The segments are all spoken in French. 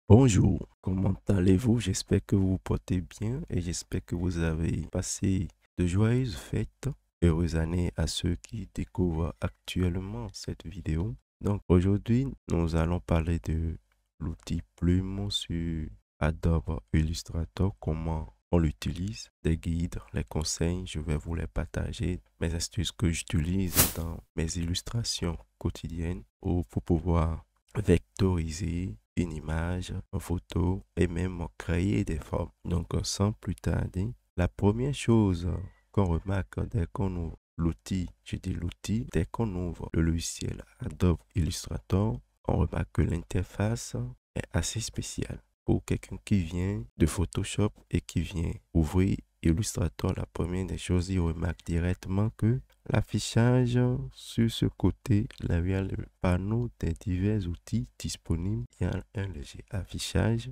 Bonjour, comment allez-vous? J'espère que vous vous portez bien et j'espère que vous avez passé de joyeuses fêtes. Heureuse année à ceux qui découvrent actuellement cette vidéo. Donc aujourd'hui, nous allons parler de l'outil Plume sur Adobe Illustrator, comment on l'utilise, des guides, les conseils, je vais vous les partager, mes astuces que j'utilise dans mes illustrations quotidiennes ou pour pouvoir vectoriser une image, une photo et même créer des formes. Donc, sans plus tarder, la première chose qu'on remarque dès qu'on ouvre l'outil, je dis l'outil, dès qu'on ouvre le logiciel Adobe Illustrator, on remarque que l'interface est assez spéciale. Pour quelqu'un qui vient de Photoshop et qui vient ouvrir Illustrator, la première des choses, il remarque directement que l'affichage sur ce côté, là il y a le panneau des divers outils disponibles. Il y a un léger affichage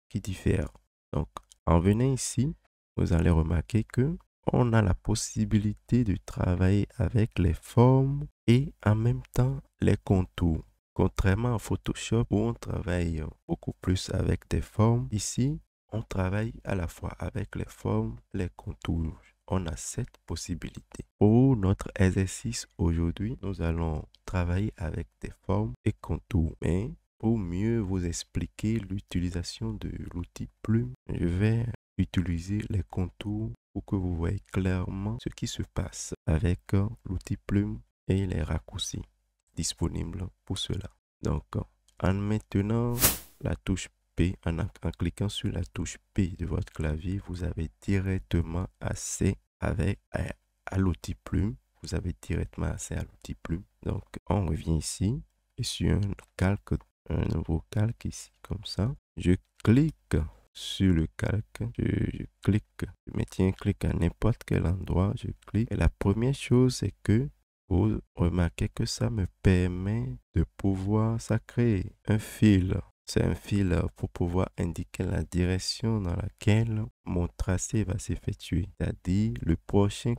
qui diffère. Donc, en venant ici, vous allez remarquer que on a la possibilité de travailler avec les formes et en même temps les contours. Contrairement à Photoshop où on travaille beaucoup plus avec des formes, ici, on travaille à la fois avec les formes, les contours. On a cette possibilité. Pour notre exercice aujourd'hui, nous allons travailler avec des formes et contours. Mais pour mieux vous expliquer l'utilisation de l'outil Plume, je vais utiliser les contours pour que vous voyez clairement ce qui se passe avec l'outil Plume et les raccourcis disponibles pour cela. Donc, en maintenant la touche P, en cliquant sur la touche P de votre clavier, vous avez directement accès à l'outil Plume. Vous avez directement accès à l'outil Plume. Donc, on revient ici et sur un nouveau calque ici, comme ça. Je clique sur le calque, je clique, je mets un clic à n'importe quel endroit, je clique. Et la première chose, c'est que vous remarquez que ça me permet de pouvoir, ça crée un fil. C'est un fil pour pouvoir indiquer la direction dans laquelle mon tracé va s'effectuer. C'est-à-dire le prochain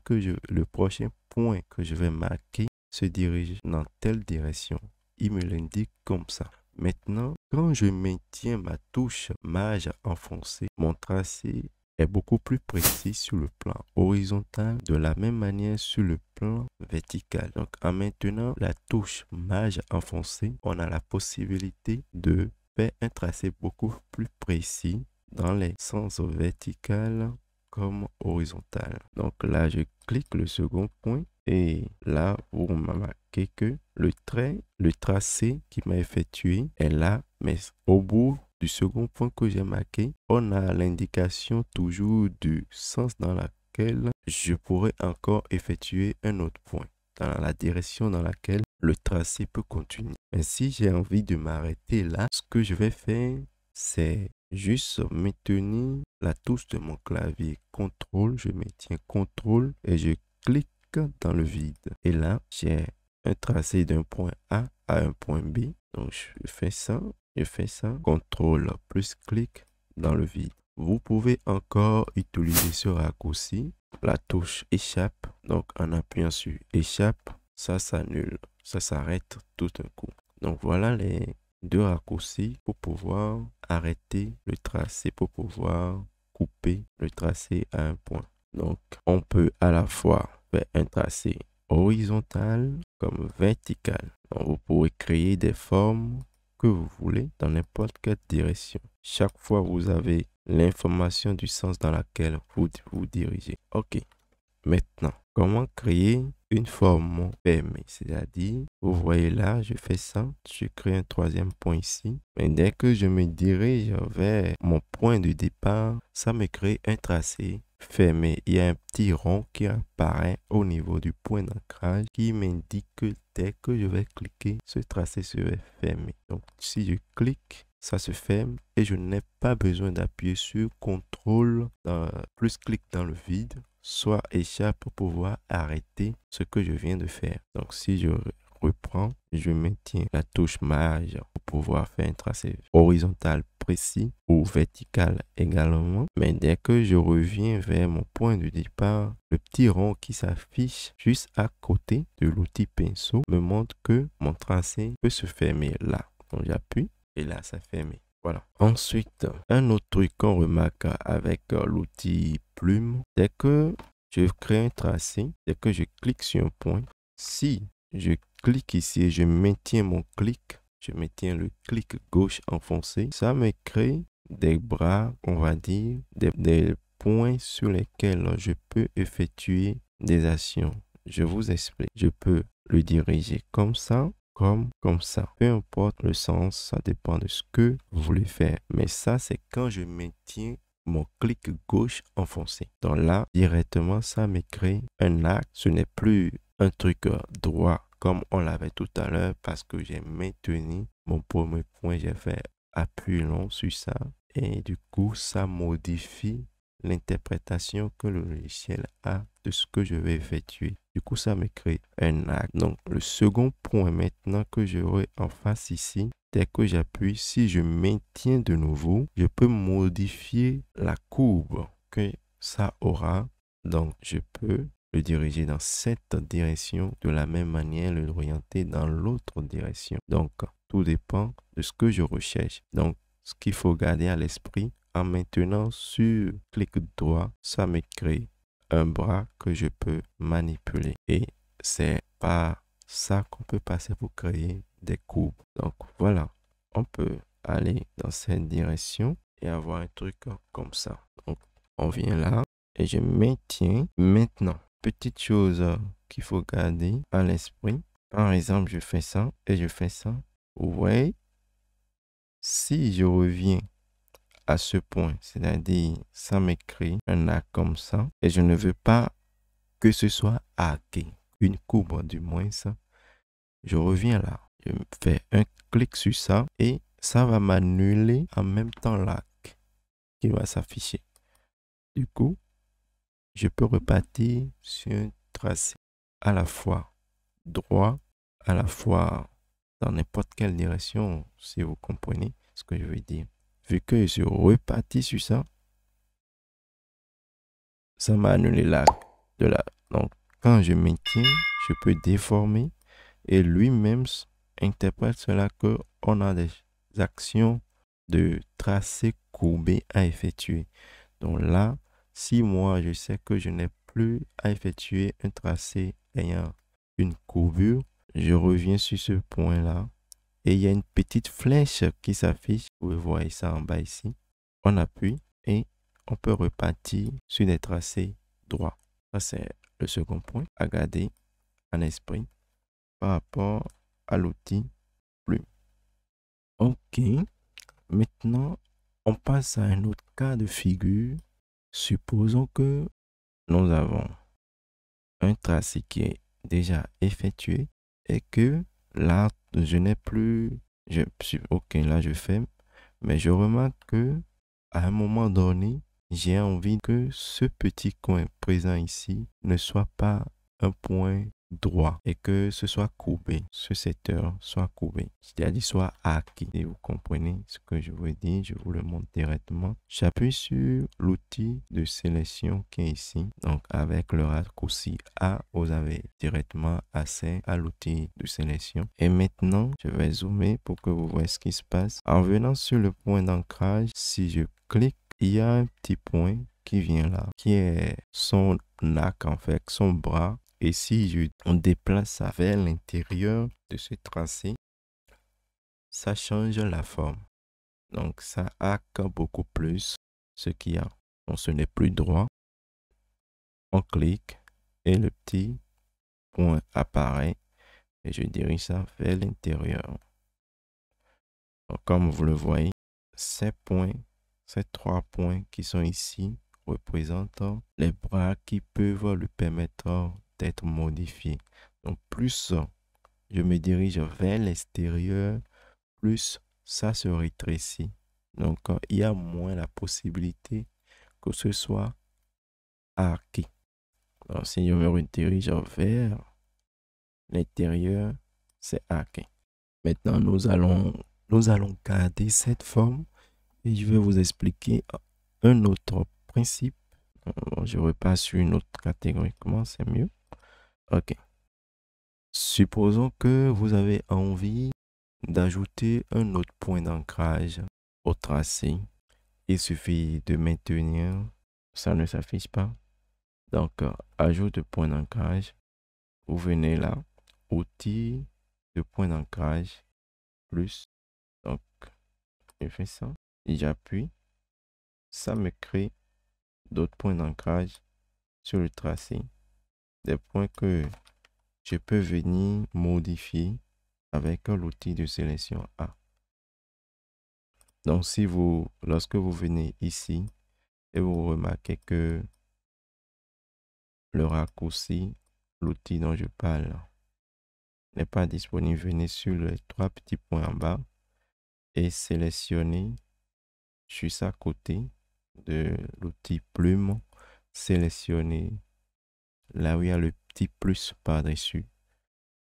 point que je vais marquer se dirige dans telle direction. Il me l'indique comme ça. Maintenant, quand je maintiens ma touche Maj enfoncée, mon tracé est beaucoup plus précis sur le plan horizontal, de la même manière sur le plan vertical. Donc, en maintenant la touche Maj enfoncée, on a la possibilité de faire un tracé beaucoup plus précis dans les sens vertical comme horizontal. Donc là, je clique le second point et là, vous remarquez que le tracé qui m'a effectué est là, mais au bout du second point que j'ai marqué, on a l'indication toujours du sens dans lequel je pourrais encore effectuer un autre point, dans la direction dans laquelle le tracé peut continuer. Mais si j'ai envie de m'arrêter là, ce que je vais faire, c'est juste maintenir la touche de mon clavier CTRL. Je maintiens CTRL et je clique dans le vide. Et là, j'ai un tracé d'un point A à un point B. Donc, je fais ça, CTRL plus clic dans le vide. Vous pouvez encore utiliser ce raccourci, la touche échappe. Donc, en appuyant sur échappe, ça s'annule, ça s'arrête tout d'un coup. Donc, voilà les deux raccourcis pour pouvoir arrêter le tracé, pour pouvoir couper le tracé à un point. Donc, on peut à la fois faire un tracé horizontal comme vertical. Donc, vous pourrez créer des formes que vous voulez dans n'importe quelle direction. Chaque fois, vous avez l'information du sens dans laquelle vous vous dirigez. OK. Maintenant, comment créer une forme fermée? C'est-à-dire, vous voyez là, je fais ça, je crée un troisième point ici. Mais dès que je me dirige vers mon point de départ, ça me crée un tracé fermé. Il y a un petit rond qui apparaît au niveau du point d'ancrage qui m'indique que dès que je vais cliquer, ce tracé serait fermé. Donc, si je clique, ça se ferme et je n'ai pas besoin d'appuyer sur CTRL plus clic dans le vide, soit échappe pour pouvoir arrêter ce que je viens de faire. Donc si je reprends, je maintiens la touche Maj pour pouvoir faire un tracé horizontal précis ou vertical également. Mais dès que je reviens vers mon point de départ, le petit rond qui s'affiche juste à côté de l'outil pinceau me montre que mon tracé peut se fermer là. Donc j'appuie et là ça ferme. Voilà. Ensuite, un autre truc qu'on remarque avec l'outil plume, dès que je crée un tracé, dès que je clique sur un point, si je clique ici et je maintiens mon clic, je maintiens le clic gauche enfoncé, ça me crée des bras, on va dire, des points sur lesquels je peux effectuer des actions. Je vous explique. Je peux le diriger comme ça, comme ça. Peu importe le sens, ça dépend de ce que vous voulez faire. Mais ça, c'est quand je maintiens mon clic gauche enfoncé. Donc là, directement, ça me crée un axe. Ce n'est plus un truc droit comme on l'avait tout à l'heure parce que j'ai maintenu mon premier point. J'ai fait appui long sur ça. Et du coup, ça modifie l'interprétation que le logiciel a de ce que je vais effectuer. Du coup, ça me crée un axe. Donc, le second point maintenant que j'aurai en face ici, dès que j'appuie, si je maintiens de nouveau, je peux modifier la courbe que ça aura. Donc, je peux le diriger dans cette direction, de la même manière le orienter dans l'autre direction. Donc, tout dépend de ce que je recherche. Donc, ce qu'il faut garder à l'esprit, en maintenant sur clic droit, ça me crée un bras que je peux manipuler. Et c'est par ça qu'on peut passer pour créer des courbes. Donc voilà, on peut aller dans cette direction et avoir un truc comme ça. Donc on vient là et je maintiens. Maintenant, petite chose qu'il faut garder à l'esprit. Par exemple, je fais ça et je fais ça. Vous voyez, si je reviens à ce point, c'est-à-dire ça m'écrit un A comme ça et je ne veux pas que ce soit hacké, une courbe du moins ça. Je reviens là, je fais un clic sur ça et ça va m'annuler en même temps l'arc qui va s'afficher. Du coup, je peux repartir sur un tracé à la fois droit, à la fois dans n'importe quelle direction, si vous comprenez ce que je veux dire. Vu que je suis reparti sur ça, ça m'a annulé l'arc de là. Donc, quand je maintiens, je peux déformer et lui-même interprète cela que on a des actions de tracé courbé à effectuer. Donc là, si moi je sais que je n'ai plus à effectuer un tracé ayant une courbure, je reviens sur ce point-là et il y a une petite flèche qui s'affiche. Vous voyez ça en bas ici. On appuie et on peut repartir sur des tracés droits. Ça, c'est le second point à garder en esprit par rapport à l'outil plume. Ok, maintenant, on passe à un autre cas de figure. Supposons que nous avons un tracé qui est déjà effectué et que là, je n'ai plus... ok, là, je ferme. Mais je remarque que à un moment donné, j'ai envie que ce petit coin présent ici ne soit pas un point droit et que ce soit courbé, ce secteur soit courbé, c'est-à-dire soit hacké. Et vous comprenez ce que je veux dire, je vous le montre directement. J'appuie sur l'outil de sélection qui est ici. Donc avec le raccourci A, vous avez directement accès à l'outil de sélection. Et maintenant, je vais zoomer pour que vous voyez ce qui se passe. En venant sur le point d'ancrage, si je clique, il y a un petit point qui vient là, qui est son arc en fait, son bras. Et si on déplace ça vers l'intérieur de ce tracé, ça change la forme. Donc ça arc beaucoup plus ce qu'il y a. Donc ce n'est plus droit. On clique et le petit point apparaît et je dirige ça vers l'intérieur. Comme vous le voyez, ces trois points qui sont ici représentent les bras qui peuvent lui permettre d'être modifiés. Donc plus je me dirige vers l'extérieur, plus ça se rétrécit. Donc il y a moins la possibilité que ce soit arqué. Alors si je me redirige vers l'intérieur, c'est arqué. Maintenant nous allons garder cette forme et je vais vous expliquer un autre principe. Je repasse sur une autre catégorie. Comment c'est mieux? Ok. Supposons que vous avez envie d'ajouter un autre point d'ancrage au tracé. Il suffit de maintenir, ça ne s'affiche pas. Donc, ajout de point d'ancrage. Vous venez là, outils de point d'ancrage, plus. Donc, je fais ça et j'appuie. Ça me crée d'autres points d'ancrage sur le tracé. Des points que je peux venir modifier avec l'outil de sélection A. Donc, lorsque vous venez ici et vous remarquez que le raccourci, l'outil dont je parle, n'est pas disponible, venez sur les trois petits points en bas et sélectionnez juste à côté de l'outil plume, sélectionnez là où il y a le petit plus par-dessus.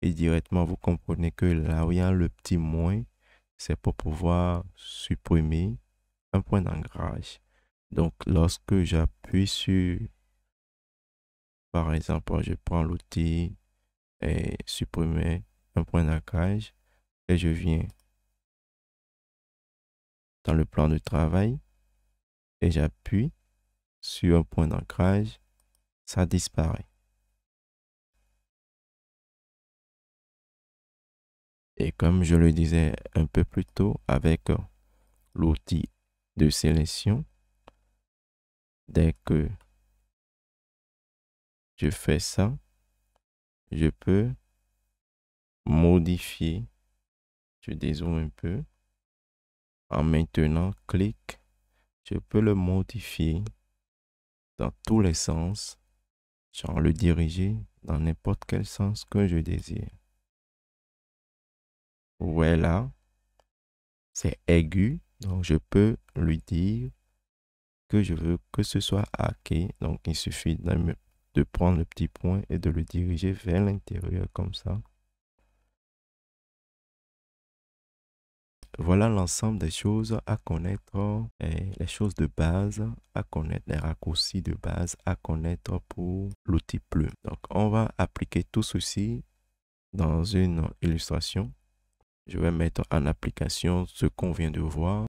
Et directement, vous comprenez que là où il y a le petit moins, c'est pour pouvoir supprimer un point d'ancrage. Donc, lorsque j'appuie sur, par exemple, je prends l'outil et supprimer un point d'ancrage et je viens dans le plan de travail et j'appuie sur un point d'ancrage, ça disparaît. Et comme je le disais un peu plus tôt avec l'outil de sélection, dès que je fais ça, je peux modifier, je dézoome un peu, en maintenant clic, je peux le modifier dans tous les sens, genre le diriger dans n'importe quel sens que je désire. Voilà, c'est aigu, donc je peux lui dire que je veux que ce soit arqué, donc il suffit de prendre le petit point et de le diriger vers l'intérieur comme ça. Voilà l'ensemble des choses à connaître, les choses de base à connaître, les raccourcis de base à connaître pour l'outil plume. Donc, on va appliquer tout ceci dans une illustration. Je vais mettre en application ce qu'on vient de voir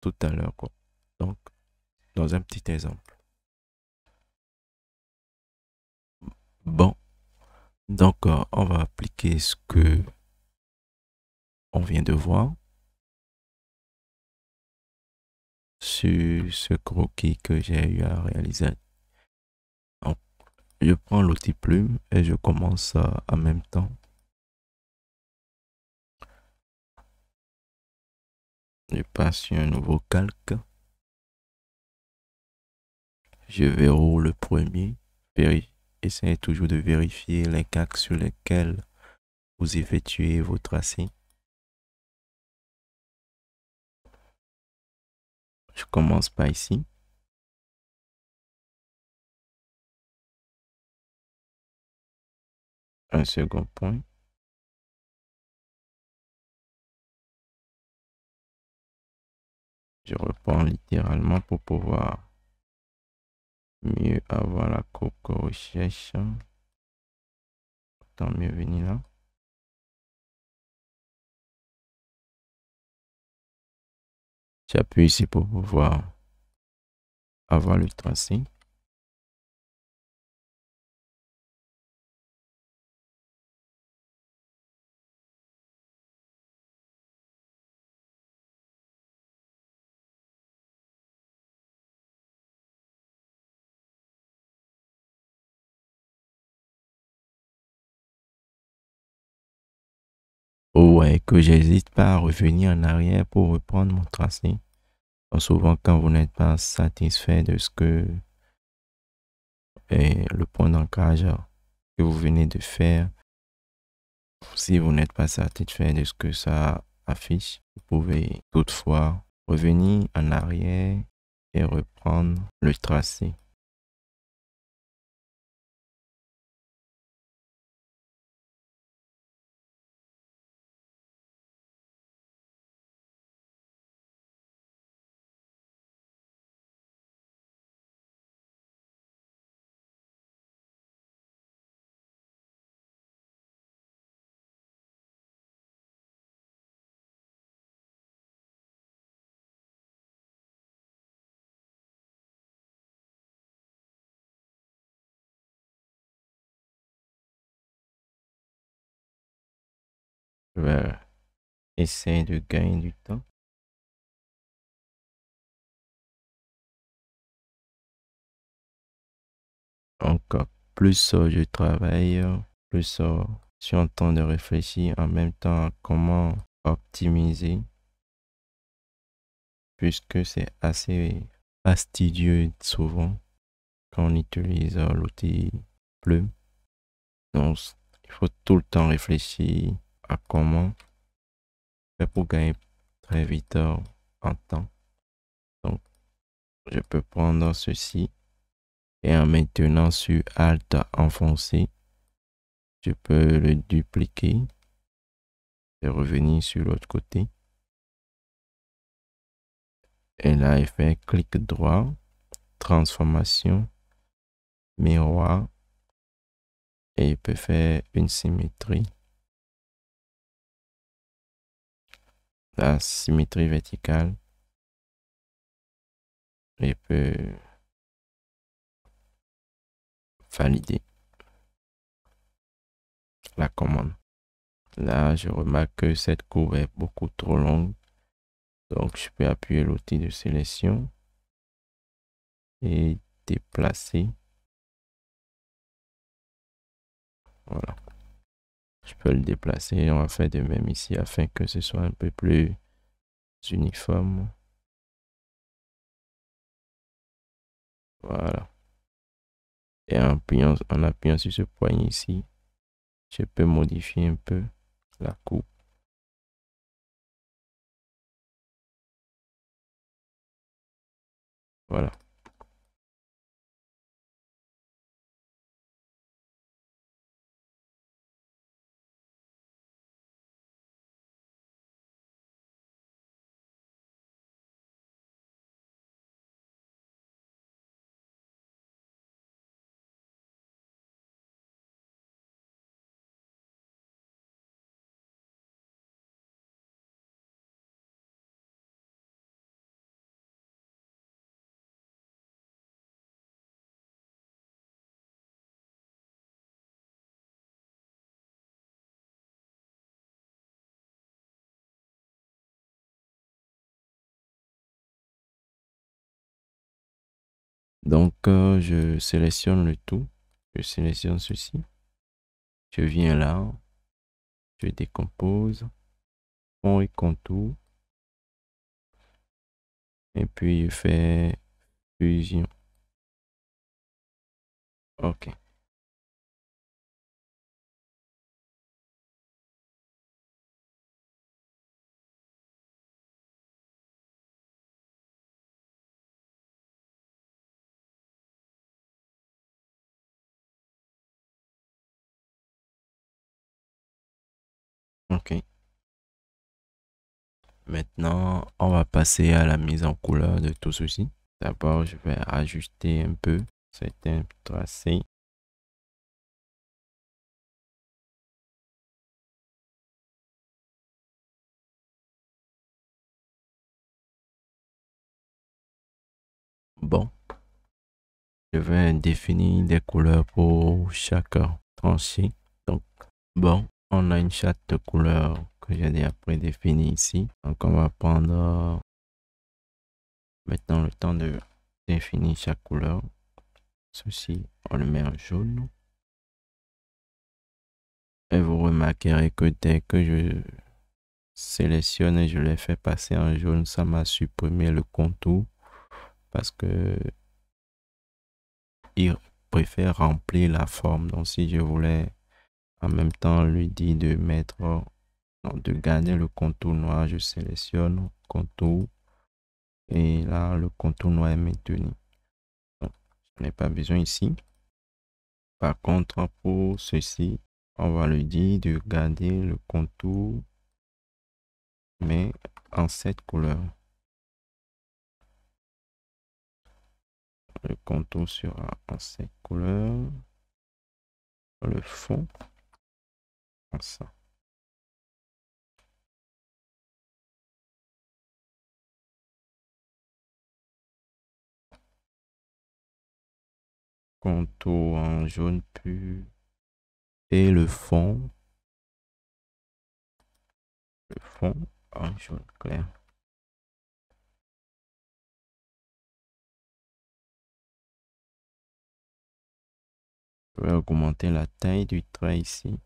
tout à l'heure, quoi. Donc, dans un petit exemple. Bon, donc, on va appliquer ce que on vient de voir sur ce croquis que j'ai eu à réaliser. Donc, je prends l'outil plume et je commence en même temps. Je passe sur un nouveau calque. Je verrouille le premier. Essayez toujours de vérifier les calques sur lesquels vous effectuez vos tracés. Je commence par ici. Un second point. Je reprends littéralement pour pouvoir mieux avoir la courbe recherche. Tant mieux venir là. J'appuie ici pour pouvoir avoir le tracé. Ouais, que j'hésite pas à revenir en arrière pour reprendre mon tracé. Donc souvent, quand vous n'êtes pas satisfait de ce que est le point d'ancrage que vous venez de faire, si vous n'êtes pas satisfait de ce que ça affiche, vous pouvez toutefois revenir en arrière et reprendre le tracé. Je vais essayer de gagner du temps. Donc, plus je travaille, plus je suis en train de réfléchir en même temps à comment optimiser, puisque c'est assez fastidieux souvent quand on utilise l'outil Plume. Donc, il faut tout le temps réfléchir à comment faire pour gagner très vite en temps. Donc, je peux prendre ceci et en maintenant sur Alt enfoncé, je peux le dupliquer et revenir sur l'autre côté. Et là, il fait clic droit, transformation, miroir, et il peut faire une symétrie. La symétrie verticale, il peut valider la commande. Là, je remarque que cette courbe est beaucoup trop longue. Donc, je peux appuyer l'outil de sélection et déplacer. Voilà. Je peux le déplacer. On va faire de même ici afin que ce soit un peu plus uniforme. Voilà. Et en appuyant sur ce poignet ici, je peux modifier un peu la coupe. Voilà. Donc, je sélectionne le tout. Je sélectionne ceci. Je viens là. Je décompose. Fond et contour. Et puis, je fais fusion. OK. OK. Maintenant, on va passer à la mise en couleur de tout ceci. D'abord, je vais ajuster un peu certains tracés. Bon, je vais définir des couleurs pour chaque tranchée. Donc, bon, on a une charte de couleurs que j'ai déjà prédéfinie ici. Donc, on va prendre maintenant le temps de définir chaque couleur. Ceci, on le met en jaune. Et vous remarquerez que dès que je sélectionne et je l'ai fait passer en jaune, ça m'a supprimé le contour parce que il préfère remplir la forme. Donc, si je voulais en même temps lui dire de mettre, non, de garder le contour noir, je sélectionne contour et là, le contour noir est maintenu. Donc, je n'ai pas besoin ici. Par contre, pour ceci, on va lui dire de garder le contour, mais en cette couleur. Le contour sera en cette couleur. Le fond, en ça. Contour en jaune pur. Et le fond le fond en jaune clair. Je vais augmenter la taille du trait ici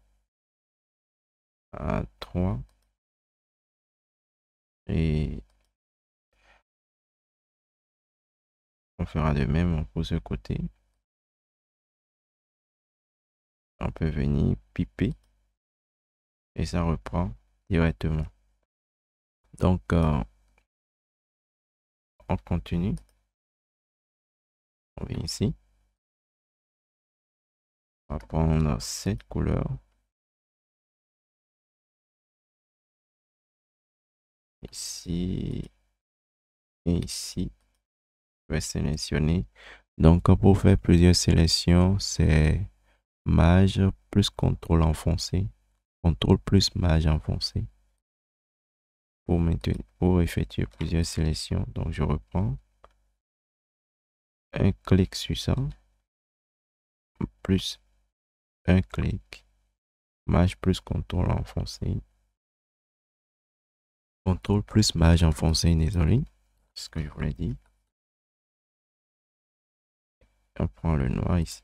à 3 et on fera de même pour ce côté. On peut venir piper et ça reprend directement. Donc on continue. On vient ici. On va prendre cette couleur. Ici et ici. Je vais sélectionner. Donc pour faire plusieurs sélections, c'est Maj plus contrôle enfoncé. Contrôle plus Maj enfoncé. Pour effectuer plusieurs sélections. Donc je reprends. Un clic sur ça. Plus un clic. Maj plus contrôle enfoncé. Contrôle plus Maj enfoncé, désolé. C'est ce que je voulais dire. On prend le noir ici.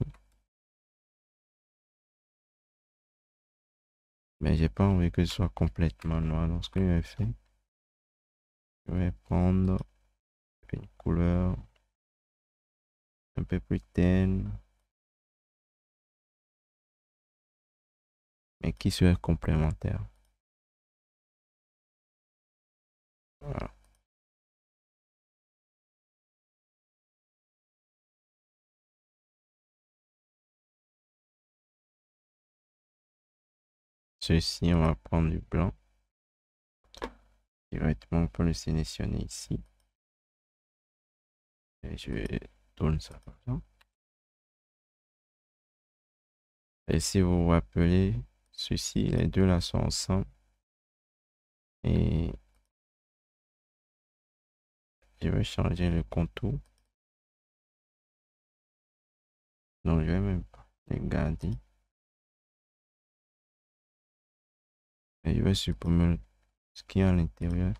Mais j'ai pas envie que ce soit complètement noir. Donc ce que je vais faire, je vais prendre une couleur un peu plus terne, mais qui serait complémentaire. Voilà. Ceci, on va prendre du blanc. Directement, on peut le sélectionner ici. Et je tourne ça comme ça. Et si vous vous rappelez, ceci, les deux là sont ensemble. Et je vais changer le contour. Donc, je vais même les garder. Et je vais supprimer ce qui est à l'intérieur.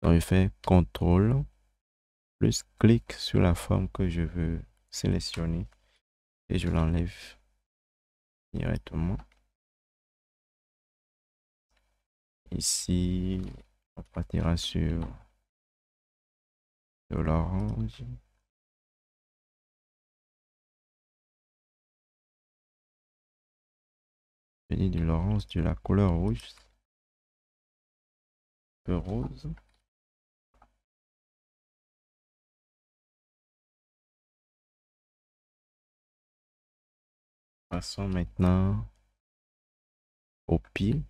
Donc, je fais CTRL plus clic sur la forme que je veux sélectionner et je l'enlève directement. Ici, on partira sur de l'orange. Je dis de l'orange, de la couleur rouge, un peu rose. Passons maintenant au pied.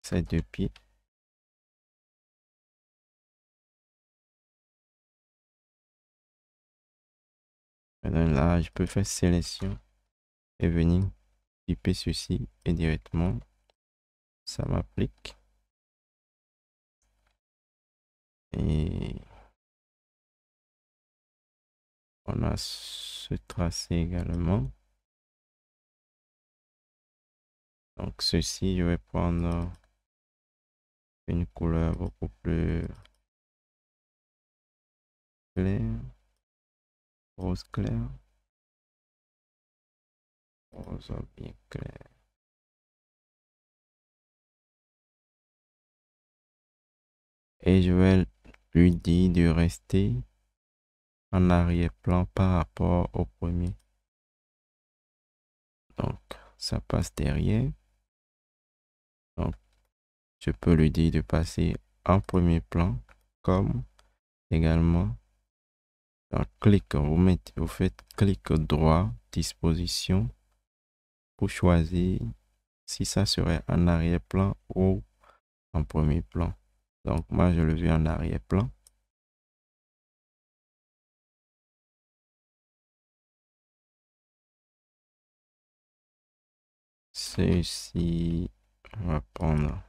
Ces deux pieds. Maintenant là, je peux faire sélection et venir typer ceci et directement, ça m'applique. Et on a ce tracé également. Donc ceci, je vais prendre une couleur beaucoup plus claire, rose clair, rose bien clair. Et je vais lui dire de rester en arrière-plan par rapport au premier. Donc ça passe derrière. Donc je peux lui dire de passer en premier plan comme également clic, vous faites clic droit, disposition pour choisir si ça serait en arrière-plan ou en premier plan. Donc moi je le veux en arrière-plan. Ceci, on va prendre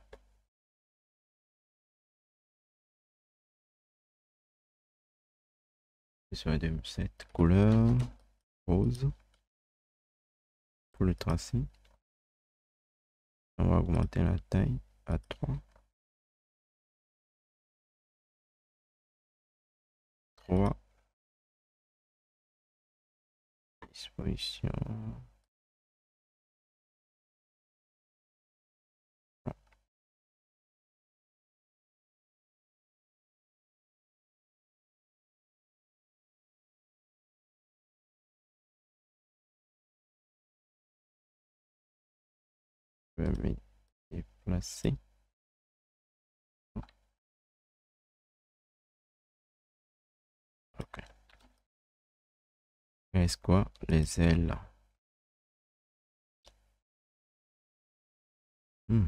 de cette couleur rose pour le tracer. On va augmenter la taille à 3. 3. Disposition. Je vais me déplacer. Ok. Reste quoi? Les ailes. On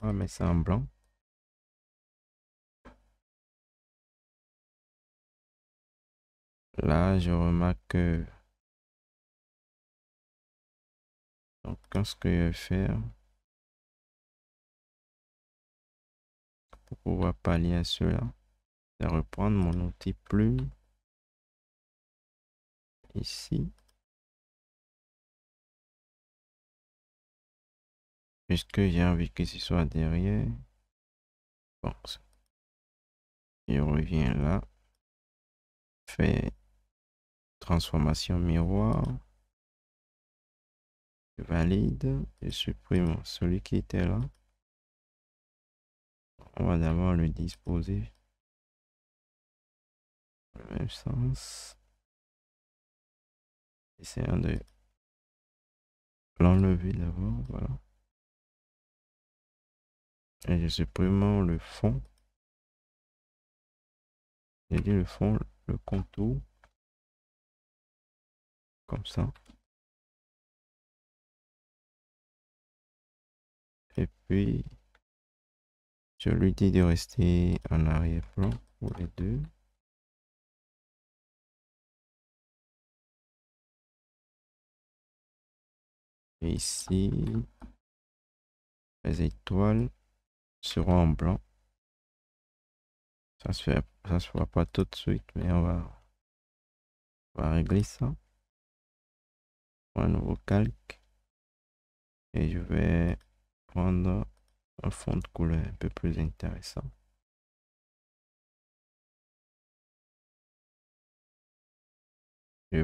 va mettre ça en blanc. Là, je remarque que donc, ce que je vais faire pour pouvoir pallier à cela, c'est reprendre mon outil plume ici. Puisque j'ai envie que ce soit derrière. Bon, je reviens là. Fais transformation miroir. Je valide. Je supprime celui qui était là. On va d'abord le disposer dans le même sens. Essayons de l'enlever d'abord. Voilà. Et je supprime le fond. J'ai dit le fond, le contour. Comme ça. Et puis, je lui dis de rester en arrière-plan pour les deux. Et ici, les étoiles seront en blanc. Ça se fera pas tout de suite, mais on va régler ça. Un nouveau calque. Et je vais prendre un fond de couleur un peu plus intéressant. Et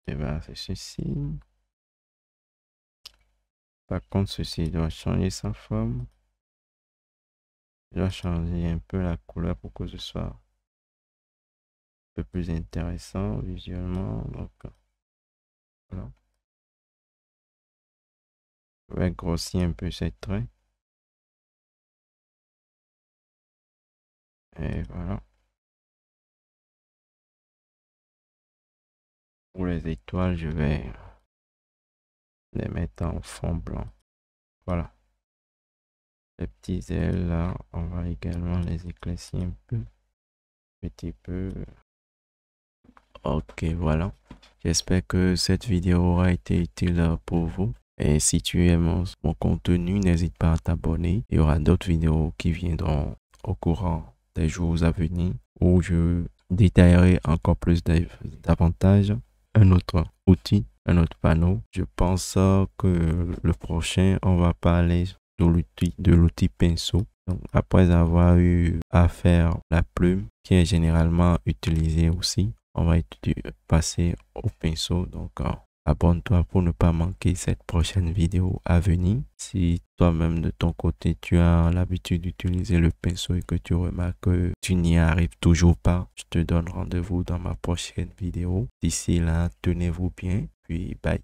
ben, c'est ceci. Par contre, ceci doit changer sa forme. Je dois changer un peu la couleur pour que ce soit un peu plus intéressant visuellement. Donc, voilà. Je vais grossir un peu ces traits. Et voilà. Pour les étoiles, je vais les mettre en fond blanc. Voilà. Les petits ailes là, on va également les éclaircir un peu. Petit peu. Ok, voilà. J'espère que cette vidéo aura été utile pour vous. Et si tu aimes mon contenu, n'hésite pas à t'abonner. Il y aura d'autres vidéos qui viendront au courant des jours à venir où je détaillerai encore plus davantage un autre outil, un autre panneau. Je pense que le prochain, on va parler de l'outil pinceau. Donc, après avoir eu à faire la plume qui est généralement utilisée aussi, on va passer au pinceau. Donc, abonne-toi pour ne pas manquer cette prochaine vidéo à venir. Si toi-même de ton côté, tu as l'habitude d'utiliser le pinceau et que tu remarques que tu n'y arrives toujours pas, je te donne rendez-vous dans ma prochaine vidéo. D'ici là, tenez-vous bien, puis bye.